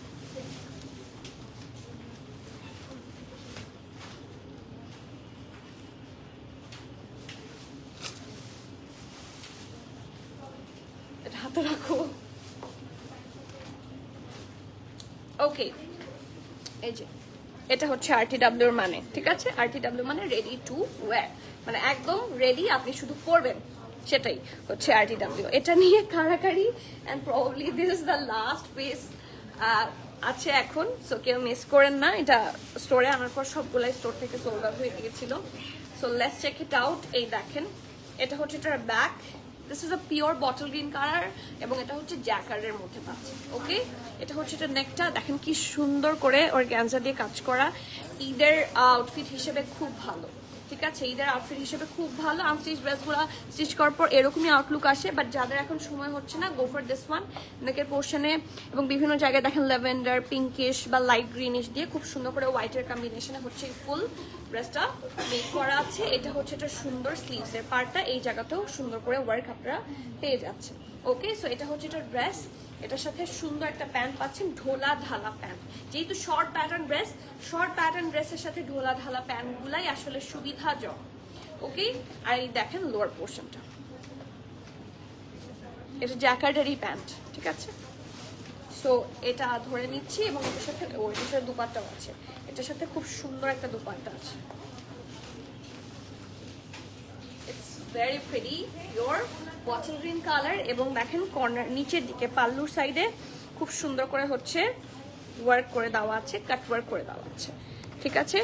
হাতে রাখো। ওকে, এই যে এটা হচ্ছে RTW এর মানে, ঠিক আছে। RTW মানে রেডি টু ওয়্যার, মানে একদম রেডি, আপনি শুধু পরবেন, সেটাই হচ্ছে RTW। এটা নিয়ে কারাকারি, and probably this is the last piece আছে এখন, সো কেউ মিস করেন না। এটা স্টোরে আনার পর সবগুলাই স্টোর থেকে সোল্ড আউট হয়ে গিয়েছিল, so let's check it out. এই দেখেন, এটা হচ্ছে এটার back, this is a pure bottle green colour, এবং এটা হচ্ছে জ্যাকার্ডের মধ্যে পাচ্ছে। ওকে, এটা হচ্ছে এটা নেকটা, দেখেন কি সুন্দর করে অর্গানজা দিয়ে কাজ করা, ঈদের আউটফিট হিসেবে খুব ভালো। ঠিক আছে, ঈদের আউটফিট হিসেবে খুব ভালো। আনস্টিচ ড্রেসগুলো স্টিচ করার পর এরকমই আউটলুক আসে, বাট যাদের এখন সময় হচ্ছে না, গো ফর দিস ওয়ান। নেকের পোর্শনে এবং বিভিন্ন জায়গায় দেখেন ল্যাভেন্ডার, পিঙ্কিশ বা লাইট গ্রিনিশ দিয়ে খুব সুন্দর করে হোয়াইটের কম্বিনেশনে হচ্ছে ফুল ড্রেসটা মেক করা আছে। এটা হচ্ছে এটা সুন্দর স্লিভসের পার্টটা, এই জায়গাতেও সুন্দর করে ওয়ার্ক আপনারা পেয়ে যাচ্ছেন। ওকে, সো এটা হচ্ছে এটা ড্রেস, এটার সাথে সুন্দর একটা প্যান্ট পাচ্ছেন, ঢোলা ঢালা প্যান্ট। যেহেতু short pattern dress, short pattern ড্রেসের সাথে ঢোলা ঢালা প্যান্টগুলাই আসলে সুবিধাজনক। ওকে, আর এই দেখেন লোয়ার পোর্শনটা, এটা জ্যাকার্ডেরই প্যান্ট, ঠিক আছে। সো এটা ধরে নিচ্ছি, এবং এটার সাথে এটার সাথে দুপাট্টাও আছে, এটার সাথে খুব সুন্দর একটা দুপাট্টা আছে। It's very pretty, pure bottle green colour, এবং দেখেন কর্নার নিচের দিকে পাল্লুর সাইডে খুব সুন্দর করে হচ্ছে ওয়ার্ক করে দেওয়া আছে, কাট ওয়ার্ক করে দেওয়া আছে। ঠিক আছে,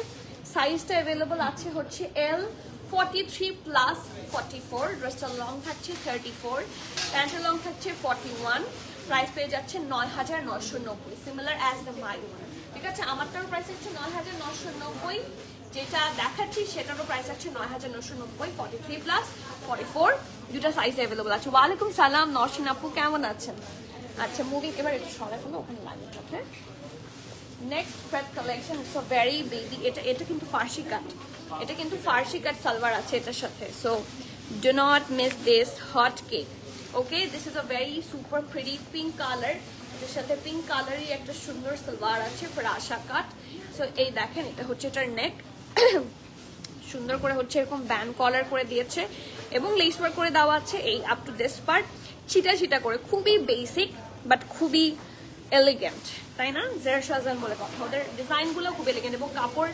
সাইজটা অ্যাভেলেবল আছে হচ্ছে L43 প্লাস 44, ড্রেসটার লং থাকছে 34, প্যান্টের লং থাকছে 41, প্রাইস পেয়ে যাচ্ছে 9,990, similar as the my one. ঠিক আছে, আমারটারও প্রাইস হচ্ছে 9,990, যেটা দেখাচ্ছি সেটারও প্রাইস আছে 9,990, 43 প্লাস 44, দুটা সাইজ অ্যাভেলেবল আছে। ওয়ালাইকুম সালাম নরসিন আপু, কেমন আছেন? আচ্ছা, মুভিং এবার একটু সরাই ফেলো, ওখানে লাগে সাথে। Next thread collection, it's a very baby, এটা কিন্তু ফার্সি কাট, এটা কিন্তু ফার্সি কাট সালোয়ার আছে এটার সাথে, so do not miss this hot cake. Okay, this is a very super pretty pink colour, এটার সাথে পিঙ্ক কালারই একটা সুন্দর সালোয়ার আছে ফরাসা কাট। সো এই দেখেন, এটা হচ্ছে এটার নেক, সুন্দর করে হচ্ছে এরকম ব্যান্ড কলার করে দিয়েছে, এবং লেস ওয়ার্ক করে দেওয়া আছে এই আপ টু দিস পার্ট, ছিটা ছিটা করে, খুবই বেসিক বাট খুবই এলিগেন্ট, তাই না? জেরা শাহজাহান বলে কথা, ওদের ডিজাইনগুলো খুব এলিগেন্ট, এবং কাপড়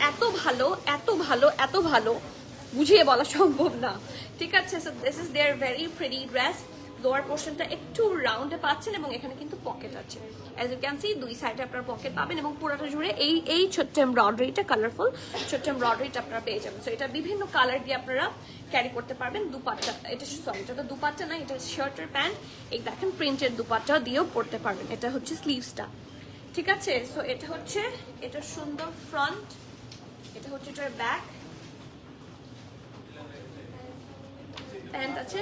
এত ভালো এত ভালো এত ভালো, বুঝিয়ে বলা সম্ভব না। ঠিক আছে, so this is there very pretty dress. Lower পোর্শনটা একটু রাউন্ডে পাচ্ছেন, এবং এখানে কিন্তু পকেট আছে, অ্যাজ ইউ ক্যান সি দুই সাইডে আপনারা পকেট পাবেন, এবং পুরোটা জুড়ে এই ছোট্ট এমব্রয়ডারিটা, কালারফুল ছোট্ট এমব্রয়ডারিটা আপনারা পেয়ে যাবেন। সো এটা বিভিন্ন কালার দিয়ে আপনারা ক্যারি করতে পারবেন। দুপাট্টা, এটা সরি, এটা তো দুপাট্টা না, এটা শার্টের প্যান্ট, এই দেখেন প্রিন্টের দুপাট্টা দিয়েও পরতে পারবেন। এটা হচ্ছে স্লিভসটা, ঠিক আছে। সো এটা হচ্ছে এটা সুন্দর ফ্রন্ট, এটা হচ্ছে এটার ব্যাক, প্যান্ট আছে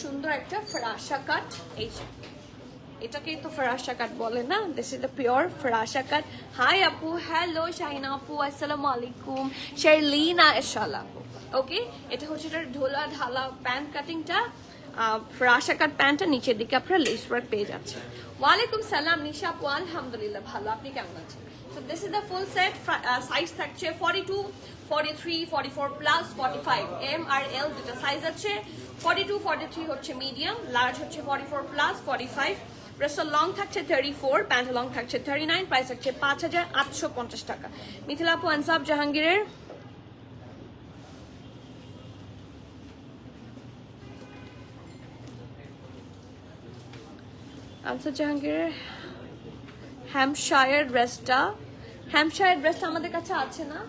সুন্দর একটা ফরাসা কাট। এই যে এটাকেই তো ফরাসা কাট বলে না, দিস ইজ দ্য পিওর ফরাসা কাট। হাই আপু, হ্যালো শাহিনা আপু, আসসালামু আলাইকুম, শারলিনা ইনশাআল্লাহ আপু। ওকে, এটা হচ্ছে এটার ঢোলা ঢালা প্যান্ট কাটিংটা, ফরাসা কাট প্যান্টটা, নিচের দিকে আপনারা লেস ওয়ার্ক পেয়ে যাচ্ছে। ওয়ালাইকুম সালাম নিশা আপু, আলহামদুলিল্লাহ ভালো, আপনি কেমন আছেন? So this is the full set, size থাকছে 42, 43, 44 plus 45, M আর L দুটো সাইজ আছে। 42, 43 হচ্ছে মিডিয়াম, লার্জ হচ্ছে 44 plus 45। ব্রেস্টের লং থাকছে 34, প্যান্ট লং থাকছে 39, প্রাইস হচ্ছে 5850 টাকা। মিথিলা আপু, আনসাব জাহাঙ্গীরের হ্যাম্পশায়ার ড্রেসটা, হ্যাম্পশায়ার ড্রেসটা আমাদের কাছে আছে না?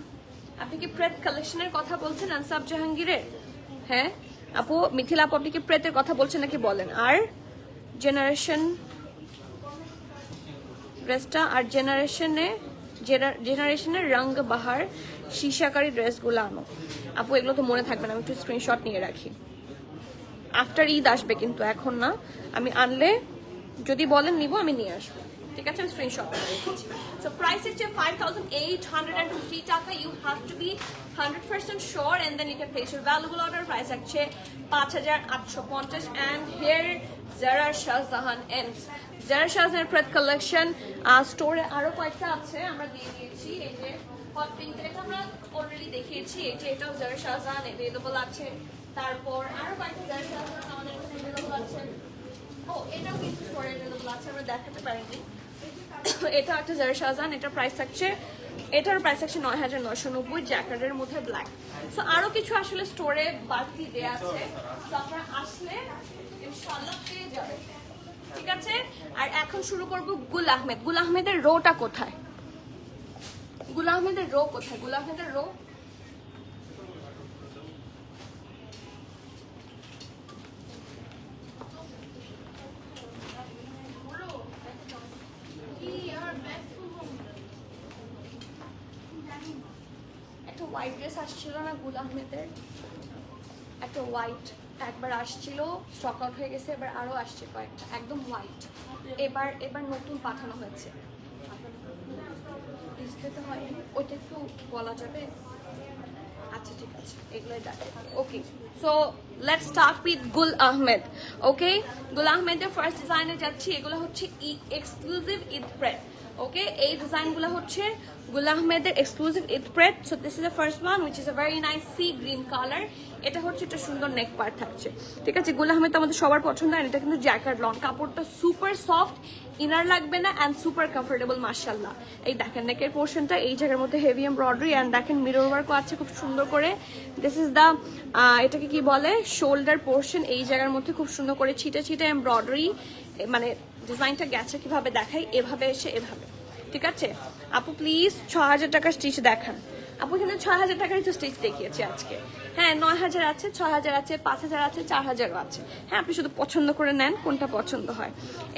আপনি কি প্রেত কালেকশনের কথা বলছেন আনসাব জাহাঙ্গীরের? হ্যাঁ আপু, মিথিলা আপু, আপনি কি প্রেতের কথা বলছেন নাকি বলেন? আর ড্রেসটা আর জেনারেশনের রঙ বাহার শিশাকারী ড্রেসগুলো আনো আপু, এগুলো তো মনে থাকবে না, আমি একটু স্ক্রিনশট নিয়ে রাখি। আফটার ঈদ আসবে কিন্তু এখন না, আমি আনলে যদি বলেন নিব আমি নিয়ে আসবো, ঠিক আছে? স্ক্রিনশট রেখেছি। সো প্রাইস হচ্ছে 5850 টাকা। You have to be 100% sure and then you can place your valuable order. Price হচ্ছে 5850। And here Zara Shahjahan ends, Zara শাহজাহানের প্রেত কালেকশন স্টোরে আরো কয়েকটা আছে, আমরা দিয়ে দিয়েছি। এই যে হট পিঙ্ক, এটা আমরা অলরেডি দেখিয়েছি। এই যে এটাও জারা শাহজাহান অ্যাভেলেবল আছে। তারপর আরো কয়েকটা জারা শাহজাহান আমাদের কাছে অ্যাভেলেবল আছে। ও, এটাও কিছু স্টোরে অ্যাভেলেবল আছে, আমরা দেখাতে পারিনি। এটা একটা জারা শাহজাহান, এটার প্রাইস থাকছে, এটার প্রাইস থাকছে 9990, জ্যাকেটের মধ্যে ব্ল্যাক। সো আরো কিছু আসলে স্টোরে বাড়তি দেয়া আছে, তো আপনারা আসলে ইনশাআল্লাহ পেয়ে যাবেন, ঠিক আছে? আর এখন শুরু করব গুল আহমেদ। গুল আহমেদের রোটা কোথায়? গুল আহমেদের রো কোথায়? গুল আহমেদের রো একটা হোয়াইট ড্রেস আসছিল না গুল আহমেদের, একটা হোয়াইট একবার আসছিল, স্টক আউট হয়ে গেছে, এবার আরো আসছে কয়েকটা একদম হোয়াইট। এবার নতুন পাঠানো হয়েছে, ডিসপ্লেতে হয়নি, ওইটা একটু বলা যাবে? আচ্ছা ঠিক আছে, এগুলোই দেখে। ওকে, সো লেটস স্টার্ট উইথ গুল আহমেদ। ওকে, গুল আহমেদের ফার্স্ট ডিজাইনে যাচ্ছি। এগুলো হচ্ছে এক্সক্লুসিভ ঈদ প্রেট। ওকে, এই ডিজাইনগুলো হচ্ছে গুল আহমেদের exclusive Eid প্রেট। So this is the first one which is a very nice C green colour. এটা হচ্ছে একটা সুন্দর নেক পার্ট থাকছে, ঠিক আছে? গুল আহমেদ আমাদের সবার পছন্দ, আর এটা কিন্তু জ্যাকেট লন, কাপড়টা সুপার সফট, ইনার লাগবে না, অ্যান্ড সুপার কমফোর্টেবল মাশাআল্লাহ। এই দেখেন নেকের পোর্শনটা, এই জায়গার মধ্যে হেভি এমব্রয়ডারি, অ্যান্ড দেখেন মিরর ওয়ার্কও আছে খুব সুন্দর করে। দিস ইজ দ্য এটাকে কি বলে, শোল্ডার পোর্শন, এই জায়গার মধ্যে খুব সুন্দর করে ছিটে ছিটে এমব্রয়ডারি, মানে ডিজাইনটা গেছে কিভাবে দেখাই, এভাবে এসে এভাবে, ঠিক আছে? আপু প্লিজ 6000 টাকার স্টিচ দেখান। আপু এখানে 6000 টাকারই তো স্টিচ দেখিয়েছি আজকে। হ্যাঁ, 9000 আছে, 6000 আছে, 5000 আছে, 4000ও আছে। হ্যাঁ, আপনি শুধু পছন্দ করে নেন কোনটা পছন্দ হয়।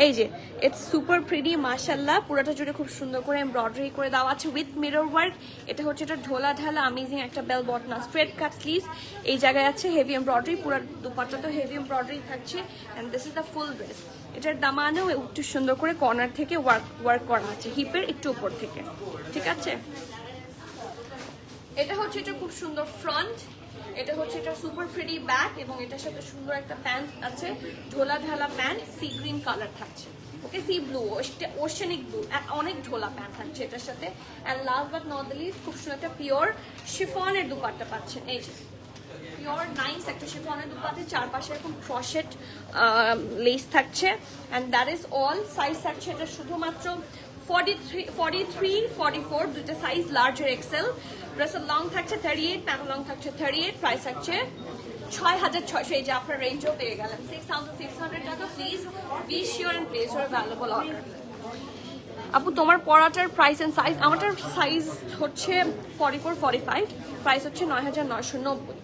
এই যে ইটস সুপার প্রিটি মাশাআল্লাহ, পুরোটা জুড়ে খুব সুন্দর করে এমব্রয়ডারি করে দেওয়া আছে উইথ মিরর ওয়ার্ক। এটা হচ্ছে এটা ঢোলা ঢালা অ্যামেজিং একটা বেল বটনা স্ট্রেট কাট স্লিভস, এই জায়গায় আছে হেভি এমব্রয়ডারি, পুরো দুপাট্টাতেও হেভি এমব্রয়ডারি থাকছে। And this is the full dress. এটার দামানেও একটু সুন্দর করে কর্নার থেকে ওয়ার্ক করা আছে, হিপের একটু উপর থেকে, ঠিক আছে? এটা হচ্ছে এটা খুব সুন্দর ফ্রন্ট, এটা হচ্ছে এটা সুপার প্রিটি ব্যাক, এবং এটার সাথে সুন্দর একটা প্যান্ট আছে, ঢোলা ঢালা প্যান্ট, সি গ্রিন কালার থাকছে। Okay, sea blue, oceanic blue, অনেক ঢোলা প্যান্ট থাকছে এটার সাথে। And last but not the least, খুব সুন্দর একটা পিওর শিফনের দুপাট্টা পাচ্ছেন। এই যে পিওর নাইস একটা শিফনের দুপাট্টা, চারপাশে এরকম ক্রশেট লেস থাকছে। And that is all. Size থাকছে এটা শুধুমাত্র 43, 44 দুটো সাইজ, লার্জ আর এক্সেল। ড্রেসের লং থাকছে 38, প্যান্ট লং থাকছে 38, প্রাইস থাকছে 6600। এই যে আপনার রেঞ্জও পেয়ে গেলেন 6600 টাকা। Please be sure and place your valuable order. আপু তোমার পরাটার প্রাইস এন্ড সাইজ? আমারটার সাইজ হচ্ছে 44, 45, প্রাইস হচ্ছে 9990।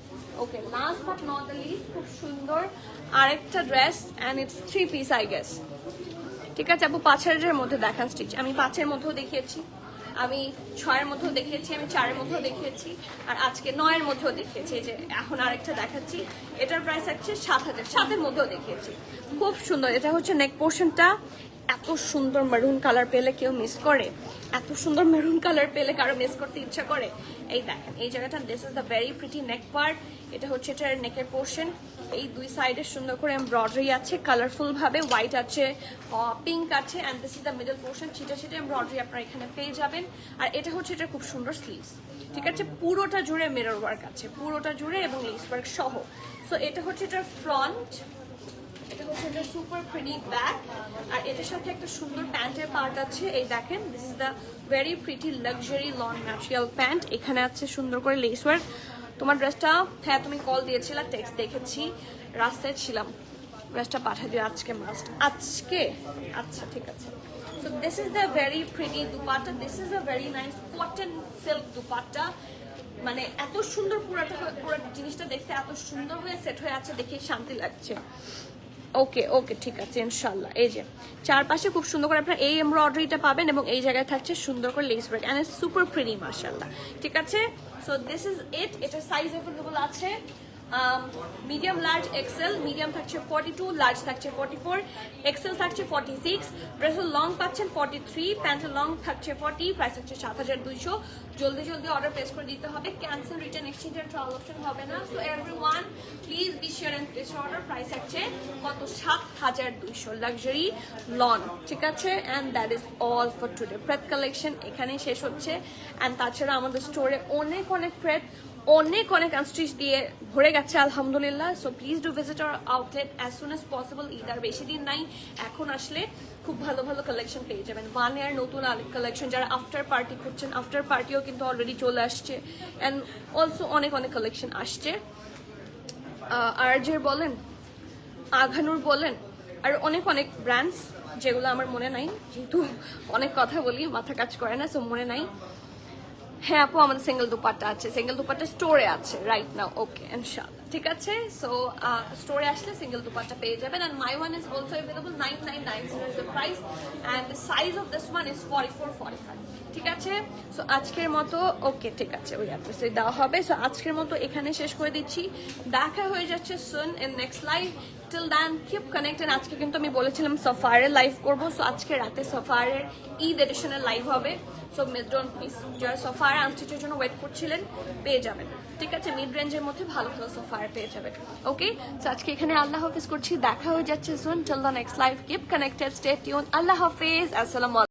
Okay, last but not the least, খুব সুন্দর আরেকটা dress, and it's 3 piece I guess. ঠিক আছে আপু 5000-এর মধ্যে দেখান স্টিচ। আমি 5-এর মধ্যেও দেখিয়েছি, আমি 6-এর মধ্যেও দেখিয়েছি, আমি 4-এর মধ্যেও দেখিয়েছি, আর আজকে 9-এর মধ্যেও দেখিয়েছি। এই যে এখন আরেকটা দেখাচ্ছি, এটার প্রাইস আছে 7000, 7-এর মধ্যেও দেখিয়েছি। খুব সুন্দর, এটা হচ্ছে নেক পোর্শনটা। এত সুন্দর মেরুন কালার পেলে কেউ মিস করে? এত সুন্দর মেরুন কালার পেলে কারো মিস করতে ইচ্ছা করে? এই দেখেন এই জায়গাটা, this is the very pretty neck part. এটা হচ্ছে এটার নেকের পোর্শন। এই দুই সাইডে সুন্দর করে এমব্রয়ডারি আছে কালারফুল ভাবে, হোয়াইট আছে, পিঙ্ক আছে, and this is the middle portion. ছিটা ছিটা এমব্রয়ডারি আপনারা এখানে পেয়ে যাবেন। আর এটা হচ্ছে এটা খুব সুন্দর স্লিভস, ঠিক আছে, পুরোটা জুড়ে মিরর ওয়ার্ক আছে, পুরোটা জুড়ে, এবং লেস ওয়ার্ক সহ। সো এটা হচ্ছে এটার ফ্রন্ট, এটা হচ্ছে এটা সুপার প্রিটি ব্যাক, আর এটার সাথে একটা সুন্দর প্যান্টের পার্ট আছে। এই দেখেন, this is the very pretty luxury long material pant. এখানে আছে সুন্দর করে লেস ওয়ার্ক। তোমার ড্রেসটা, হ্যাঁ তুমি কল দিয়েছিলা, টেক্সট দেখেছি, রাস্তায় ছিলাম, ড্রেসটা পাঠিয়ে দিও আজকে মাস্ট, আজকে। আচ্ছা ঠিক আছে। So this is the very pretty dupatta. This is a very nice cotton silk dupatta. মানে এত সুন্দর পুরো জিনিসটা দেখতে এত সুন্দর হয়ে সেট হয়ে আছে, দেখে শান্তি লাগছে। ওকে ওকে ঠিক আছে ইনশাল্লাহ। এই যে চারপাশে খুব সুন্দর করে আপনারা এই এমব্রয়ডারিটা পাবেন, এবং এই জায়গায় থাকছে সুন্দর করে lace work, and super pretty মাশাআল্লাহ, ঠিক আছে। So this is it. এটার সাইজ अवेलेबल আছে মিডিয়াম, লার্জ, এক্সেল। মিডিয়াম থাকছে 42, লার্জ থাকছে 44, এক্সেল থাকছে 46। ড্রেসের লং পাচ্ছেন 43, প্যান্টের লং থাকছে 40, প্রাইস হচ্ছে 7200। জলদি জলদি অর্ডার প্লেস করে দিতে হবে, ক্যান্সেল, রিটার্ন, এক্সচেঞ্জের ট্রায়াল অপশন হবে না। So everyone please be sure and place order. Price হচ্ছে কত? 7200, লাক্সারি লন, ঠিক আছে। And that is all for today. প্রেড কালেকশন এখানেই শেষ হচ্ছে। অ্যান্ড তাছাড়া আমাদের স্টোরে অনেক অনেক প্রেড, অনেক অনেক আনস্টিচ দিয়ে ভরে গেছে আলহামদুলিল্লাহ। So please do visit our outlet as soon as possible. ঈদ আর বেশি দিন নাই, এখন আসলে খুব ভালো ভালো কালেকশন পেয়ে যাবেন। 1 ইয়ার নতুন কালেকশন, যারা আফটার পার্টি করছেন, আফটার পার্টিও কিন্তু অলরেডি চলে আসছে, অ্যান্ড অলসো অনেক অনেক কালেকশন আসছে। আর যে বলেন, আঘানুর বলেন, আর অনেক অনেক ব্র্যান্ডস যেগুলো আমার মনে নাই, যেহেতু অনেক কথা বলি মাথা কাজ করে না, সো মনে নাই। হ্যাঁ আপু আমাদের সিঙ্গেল দুপাট্টা আছে, সিঙ্গেল দুপাট্টা স্টোরে আছে রাইট নাও। ওকে ইনশাআল্লাহ, ঠিক আছে। সো স্টোরে আসলে সিঙ্গেল দুপাট্টা পেয়ে যাবেন। And my one is also available, 9990 is the price, and the size of this one is 44-45, ঠিক আছে। সো আজকের মতো ওকে ঠিক আছে, ওই অ্যাড্রেসে দেওয়া হবে। সো আজকের মতো এখানে শেষ করে দিচ্ছি, দেখা হয়ে যাচ্ছে soon in next live. Till then keep connected. আজকে কিন্তু আমি বলেছিলাম সাফায়ারের লাইভ করবো, সো আজকে রাতে সাফায়ারের ঈদ এডিশনের লাইভ হবে। So don't miss. যারা সাফায়ার আনস্টিচের জন্য ওয়েট করছিলেন পেয়ে যাবেন, ঠিক আছে। মিড রেঞ্জের মধ্যে ভালো ভালো সাফায়ার পেয়ে যাবেন। ওকে, সো আজকে এখানে আল্লাহ হাফিজ করছি, দেখা হয়ে যাচ্ছে soon. Till the next live, keep connected, stay tune. আল্লাহ হাফিজ, আসসালামু আলাইকুম।